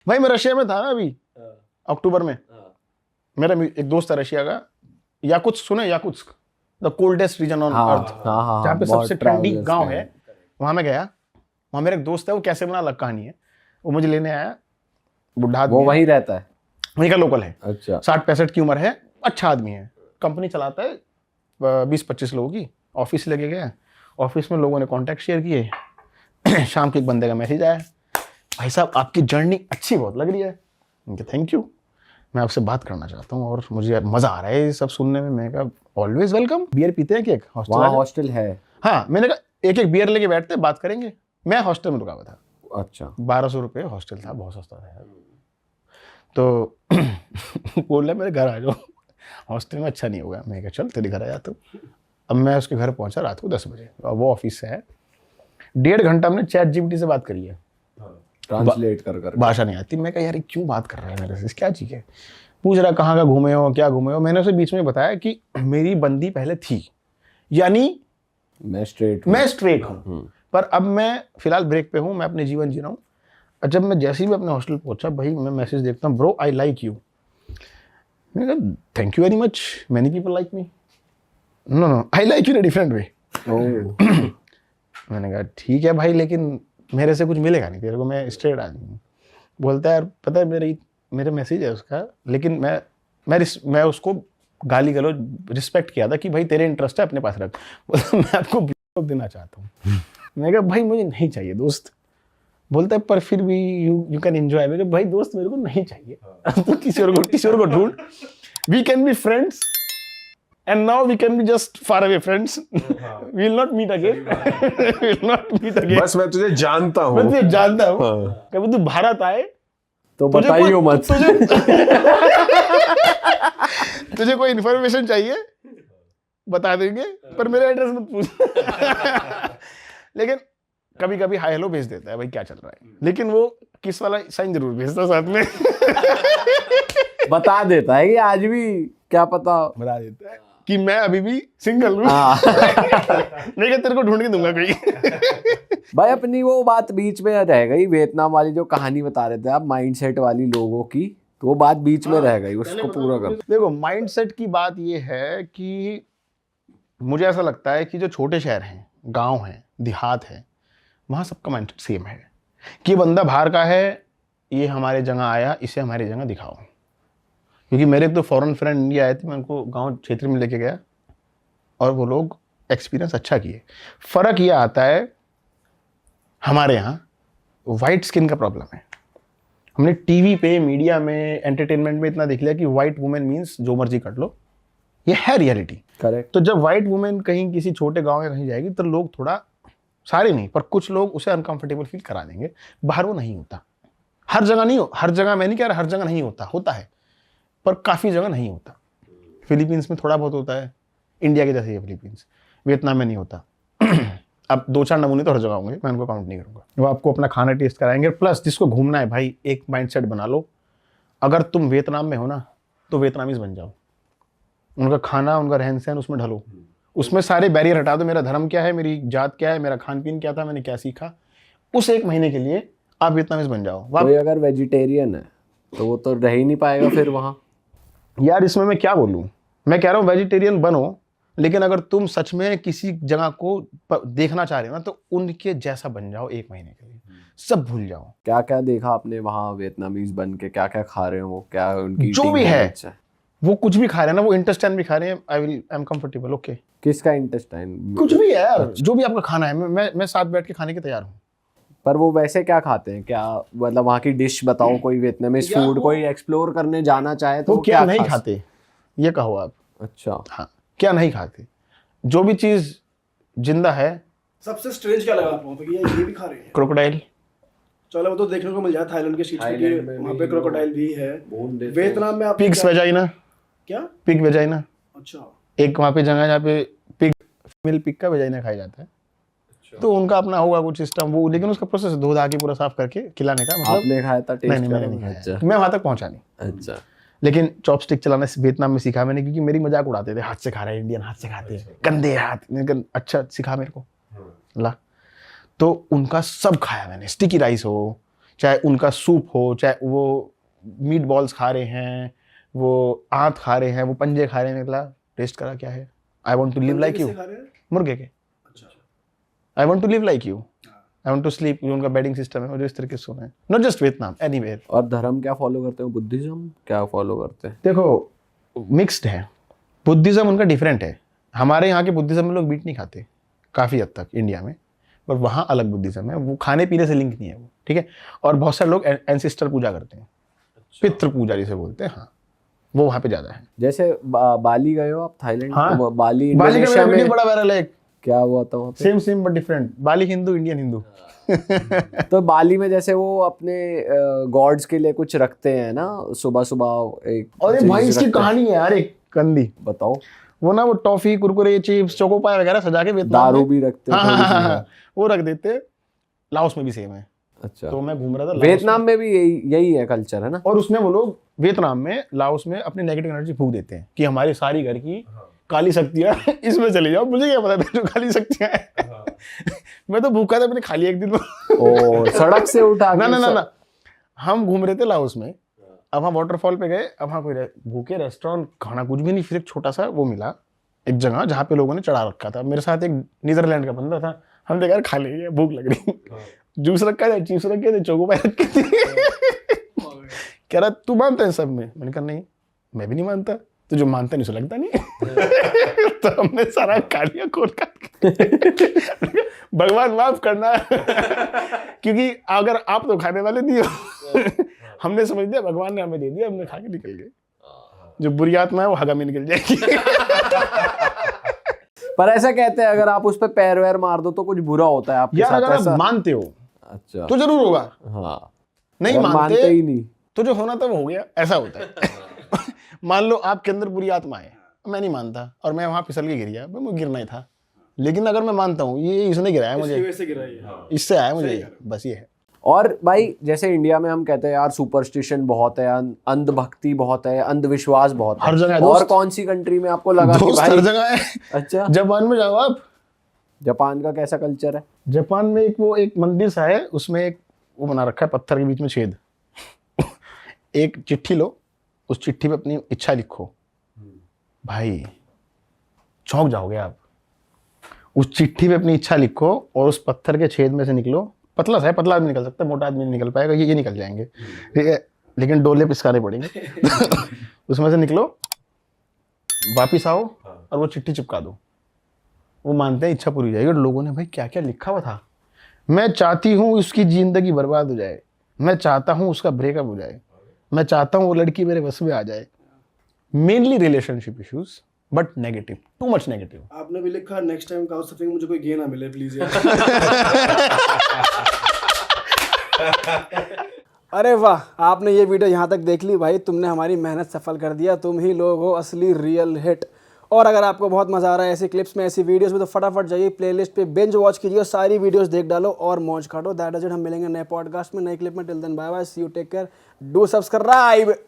भाई मैं रशिया में था ना अभी अक्टूबर में। मेरा एक दोस्त है रशिया का, याकुत्स्क सुने? Yakutsk, the coldest region on earth, जहाँ पे सबसे ठंडी गांव है, वहां मैं गया। वहां मेरा एक दोस्त है, वो कैसे बना अलग कहानी है। वो मुझे लेने आया, बुढ़ा आदमी, वो वहीं रहता है, वहीं का लोकल है। अच्छा, 60-65 की उम्र है, अच्छा आदमी है, कंपनी चलाता है 20-25 लोगों की, ऑफिस लेके गया। ऑफिस में लोगों ने कॉन्टैक्ट शेयर किए। शाम को एक बंदे का मैसेज आया, भाई साहब आपकी जर्नी अच्छी बहुत लग रही है। थैंक यू, मैं आपसे बात करना चाहता हूँ और मुझे मजा आ रहा है ये सब सुनने में। मैंने कहा ऑलवेज वेलकम, बियर पीते हैं कि एक वहाँ हॉस्टल है? हाँ, मैंने कहा एक एक बियर लेके बैठते बात करेंगे। मैं हॉस्टल में रुका हुआ था। अच्छा, 1200 रुपये हॉस्टल था, बहुत सस्ता था यार। तो बोल रहा मेरे घर आ जाओ, हॉस्टल में अच्छा नहीं होगा। मैं कहा चल तेरे घर आ जाता हूँ। अब मैं उसके घर पहुंचा रात को 10 बजे, और वो ऑफिस से है। 1.5 घंटा हमने चैट जीपीटी से बात करी है, ट्रांसलेट कर भाषा नहीं आती। मैं कहा यार क्यों बात कर रहा है मेरे से, क्या चीज़ है। पूछ रहा कहाँ का घूमे हो, क्या घूमे हो। मैंने उसे बीच में बताया कि मेरी बंदी पहले थी, यानी मैं स्ट्रेट हूँ, पर अब मैं फिलहाल ब्रेक पे हूँ, मैं अपने जीवन जी रहा हूँ। और जब मैं जैसे ही अपने हॉस्टल पहुंचा, भाई मैं मैसेज देखता हूँ, ब्रो आई लाइक यू। मैंने कहा thank you very much, many people like me. No no, I like you in a different way. मैंने कहा ठीक है भाई, लेकिन मेरे से कुछ मिलेगा नहीं तेरे को, मैं स्ट्रेट आदमी हूँ। बोलता है यार पता है मेरे मैसेज है उसका, लेकिन मैं उसको गाली गलौज रिस्पेक्ट किया था कि भाई तेरे इंटरेस्ट है अपने पास रख। बोलता मैं आपको ब्लॉक देना चाहता हूँ। मैंने कहा भाई मुझे नहीं चाहिए दोस्त। बोलता है पर फिर भी यू कैन एंजॉय। मैंने कहा भाई दोस्त मेरे को नहीं चाहिए, तो किसी और को ढूंढ। We can be friends and now we can be just far away friends. We will not meet again. We will not meet again. बस मैं तुझे जानता हूँ, मैं तुझे जानता हूँ, कभी तू भारत आए तो बताइयो मत। तुझे कोई इन्फॉर्मेशन चाहिए बता देंगे, पर मेरा एड्रेस मत पूछ। लेकिन कभी कभी हाय हेलो भेज देता है, भाई क्या चल रहा है, लेकिन वो किस वाला साइन जरूर भेजता साथ में। बता देता है कि आज भी क्या पता, बता देता है कि मैं अभी भी सिंगल हूँ। नहीं तेरे को ढूंढ के दूंगा कोई। भाई अपनी वो बात बीच में रह गई, वियतनाम वाली जो कहानी बता रहे थे आप माइंडसेट वाली लोगों की, तो वो बात बीच में रह गई, उसको पूरा कर। देखो माइंडसेट की बात ये है कि मुझे ऐसा लगता है कि जो छोटे शहर हैं, गांव हैं, देहात है, वहाँ सबका माइंडसेट सेम है कि बंदा बाहर का है, ये हमारे जगह आया, इसे हमारी जगह दिखाओ। क्योंकि मेरे तो फॉरेन फ्रेंड इंडिया आए थे, मैं उनको गांव क्षेत्र में लेके गया और वो लोग एक्सपीरियंस अच्छा किए। फ़र्क ये आता है हमारे यहाँ वाइट स्किन का प्रॉब्लम है। हमने टीवी पे, मीडिया में, एंटरटेनमेंट में इतना देख लिया कि वाइट वुमेन मीन्स जो मर्जी कर लो, ये है रियलिटी। करेक्ट। तो जब वाइट वुमेन कहीं किसी छोटे गांव में कहीं जाएगी तो लोग थोड़ा, सारे नहीं पर कुछ लोग उसे अनकंफर्टेबल फील करा देंगे। बाहर वो नहीं होता, हर जगह नहीं हो, हर जगह मैं नहीं कह रहा हर जगह नहीं होता, होता है पर काफ़ी जगह नहीं होता। फिलीपींस में थोड़ा बहुत होता है, इंडिया के जैसे ही फिलीपींस। वियतनाम में नहीं होता। अब 2-4 नमूने तो हर जगह होंगे, मैं उनको काउंट नहीं करूँगा। वो आपको अपना खाना टेस्ट कराएंगे, प्लस जिसको घूमना है भाई एक माइंडसेट बना लो, अगर तुम वियतनाम में हो ना तो वियतनामीज बन जाओ। उनका खाना, उनका रहन सहन, उसमें ढलो, उसमें सारे बैरियर हटा दो। मेरा धर्म क्या है, मेरी जात क्या है, मेरा खान पीन क्या था, मैंने क्या सीखा, उस 1 महीने के लिए आप वियतनामीज बन जाओ। कोई अगर वेजिटेरियन है तो वो तो रह ही नहीं पाएगा फिर वहाँ। यार इसमें मैं क्या बोलूँ, मैं कह रहा हूँ वेजिटेरियन बनो, लेकिन अगर तुम सच में किसी जगह को देखना चाह रहे हो ना तो उनके जैसा बन जाओ 1 महीने के लिए, सब भूल जाओ। क्या क्या देखा आपने वहाँ वियतनामीज बन के, क्या क्या खा रहे हो वो, क्या उनकी जो भी है वो कुछ भी खा रहे हैं ना, वो इंटेस्टाइन भी खा रहे हैं, आई एम कंफर्टेबल, ओके। किसका इंटेस्टाइन? कुछ भी है यार, जो भी आपका खाना है, मैं साथ बैठ के खाने के तैयार हूँ। पर वो वैसे क्या खाते हैं, क्या मतलब वहाँ की डिश बताओ, कोई वियतनामीज फूड कोई एक्सप्लोर करने जाना चाहे तो वो क्या नहीं खाते, ये कहो आप। अच्छा हाँ, क्या नहीं खाते, जो भी चीज जिंदा है। सबसे स्ट्रेंज क्या लगा आपको कि ये भी खा रहे हैं? क्रोकोडाइल। चलो वो तो देखने को मिल जाता है थाईलैंड के स्ट्रीट पे, वहाँ पे क्रोकोडाइल भी है। वियतनाम में आप पिग्स वेजाइना। क्या? Pig vagina. अच्छा। एक वहाँ पे जगह जहाँ पे पिग, फीमेल पिग का वेजाइना खाया जाता है। तो उनका अपना होगा कुछ सिस्टम वो, लेकिन उसका प्रोसेस धो धा के पूरा साफ करके खिलाने का। मतलब आपने खाया था? टेस्ट नहीं, मैंने नहीं खाया, मैं वहाँ तक पहुँचा नहीं। अच्छा। लेकिन चॉपस्टिक चलाना वियतनाम में सीखा मैंने, क्योंकि मेरी मजाक उड़ाते थे, हाथ से खा रहे हैं, इंडियन हाथ से खाते हैं, गंदे हाथ। लेकिन अच्छा सिखा मेरे को ला, तो उनका सब खाया मैंने। स्टिकी राइस हो चाहे उनका सूप हो, चाहे वो मीट बॉल्स खा रहे हैं, वो आंत खा रहे हैं, वो पंजे खा रहे हैं, निकला टेस्ट करा क्या है। I want to live like you, मुर्गे के। I want to live like you, I want to sleep, जो उनका बेडिंग सिस्टम है वो जो इस तरीके से सोना है। Not just Vietnam, anywhere. और धर्म क्या फॉलो करते हो? बुद्धिज्म क्या फॉलो करते हैं? देखो मिक्स्ड है, बुद्धिज्म उनका डिफरेंट है। हमारे यहाँ के बुद्धिज्म में लोग मीट नहीं खाते काफ़ी हद तक इंडिया में, पर वहाँ अलग बुद्धिज्म है, वो खाने पीने से लिंक नहीं है वो, ठीक है। और बहुत सारे लोग एंसेस्टर पूजा करते हैं, पितृ पूजा जिसे बोलते हैं, हाँ वो वहाँ पे ज़्यादा है। जैसे बाली गए हो आप, थाईलैंड? हाँ, तो बाली बाली का इंडोनेशिया वीडियो में बड़ा वायरल है, क्या हुआ था वहाँ पे? Same but different. Bali Hindu, Indian Hindu. तो बाली में जैसे वो अपने गॉड्स के लिए कुछ रखते हैं ना, सुबह सुबह एक और ये चीज भाई इसकी रखते हैं। कहानी है यार एक कंदी, बताओ। वो ना वो टॉफी, कुरकुरे, चिप्स, चोकोपाई वगैरह सजा के वियतनाम दारू में, भी रखते हैं हाँ, थोड़ी हाँ, सी। हाँ, वो रख देते। लाओस में भी सेम है। अच्छा, तो मैं घूम रहा था लाओस वियतनाम में भी यही है कल्चर, है ना? और उसमें वो लोग वियतनाम में, लाओस में अपनी नेगेटिव एनर्जी फूंक देते हैं कि हमारी सारी घर की काली शक्तियां इसमें चली जाओ। मुझे क्या पता था जो काली शक्तियां हैं। मैं तो भूखा था, मैंने खा लिया एक दिन। ओ, सड़क से उठा ना के ना ना ना, हम घूम रहे थे लाओस में, अब हम वाटरफॉल पे गए, अब वहाँ कोई भूखे रेस्टोरेंट, खाना कुछ भी नहीं, फिर एक छोटा सा वो मिला एक जगह जहाँ पे लोगों ने चढ़ा रखा था। मेरे साथ एक नीदरलैंड का बंदा था, हम देखा यार खा लेंगे, भूख लग रही। जूस रखा था, चिप्स रखे थे, चोकोपाई रखी थी। कह रहा तू मानता है सब में? मैंने कहा नहीं, मैं भी नहीं मानता, तो जो मानता नहीं उसे लगता नहीं। तो हमने सारा खा लिया खोल कर। भगवान माफ करना, क्योंकि अगर आप तो खाने वाले नहीं हो। हमने समझ लिया भगवान ने हमें दे दिया, हमने खा के निकल गए। जो बुरी आत्मा है वो हगा में निकल जाएगी। पर ऐसा कहते हैं अगर आप उस पे पैर वैर मार दो तो कुछ बुरा होता है आपके यार साथ, अगर ऐसा? आप मानते हो अच्छा, तो जरूर होगा, हाँ। नहीं अगर मानते ही नहीं तो जो होना था वो हो गया, ऐसा होता है। मान लो आपके अंदर बुरी आत्मा है, मैं नहीं मानता और मैं वहां फिसल के गिर गया, मुझे गिरना ही था, लेकिन अगर मैं मानता हूँ ये इसने गिराया मुझे, इससे आया मुझे, बस ये है। और भाई जैसे इंडिया में हम कहते हैं यार सुपरस्टिशन बहुत है, अंधभक्ति बहुत है, अंधविश्वास बहुत है, हर जगह है और दोस्त। कौन सी कंट्री में आपको लगा कि दोस्त भाई? हर जगह है। अच्छा, जापान में जाओ आप, जापान का कैसा कल्चर है? जापान में एक मंदिर सा है, उसमें एक वो बना रखा है पत्थर के बीच में छेद। एक चिट्ठी लो, उस चिट्ठी पे अपनी इच्छा लिखो, भाई चौंक जाओगे आप। उस चिट्ठी पे अपनी इच्छा लिखो और उस पत्थर के छेद में से निकलो। पतला सा है, पतला आदमी निकल सकता है, मोटा आदमी नहीं निकल पाएगा, ये निकल जाएंगे, ठीक है, लेकिन डोले पिसकाने पड़ेंगे। उसमें से निकलो, वापिस आओ और वो चिट्ठी चिपका दो। वो मानते हैं इच्छा पूरी हो जाएगी। और लोगों ने भाई क्या क्या लिखा हुआ था, मैं चाहती हूँ उसकी जिंदगी बर्बाद हो जाए, मैं चाहता हूँ उसका ब्रेकअप हो जाए, मैं चाहता हूँ वो लड़की मेरे बस में आ जाए। Mainly relationship issues, but negative, too much negative. आपने भी लिखा नेक्स्ट टाइम काउच सर्फिंग मुझे कोई गे ना मिले प्लीज यार। अरे वाह, आपने ये वीडियो यहाँ तक देख ली भाई, तुमने हमारी मेहनत सफल कर दिया, तुम ही लोग हो असली रियल हिट। और अगर आपको बहुत मजा आ रहा है ऐसी क्लिप्स में, ऐसी वीडियोस में, तो फटाफट जाइए प्लेलिस्ट पे बिंज वॉच कीजिए और सारी वीडियोस देख डालो और मौज काटो। दैट इज इट, हम मिलेंगे नए पॉडकास्ट में, नए क्लिप में। Till then bye bye, see you, take care, do subscribe.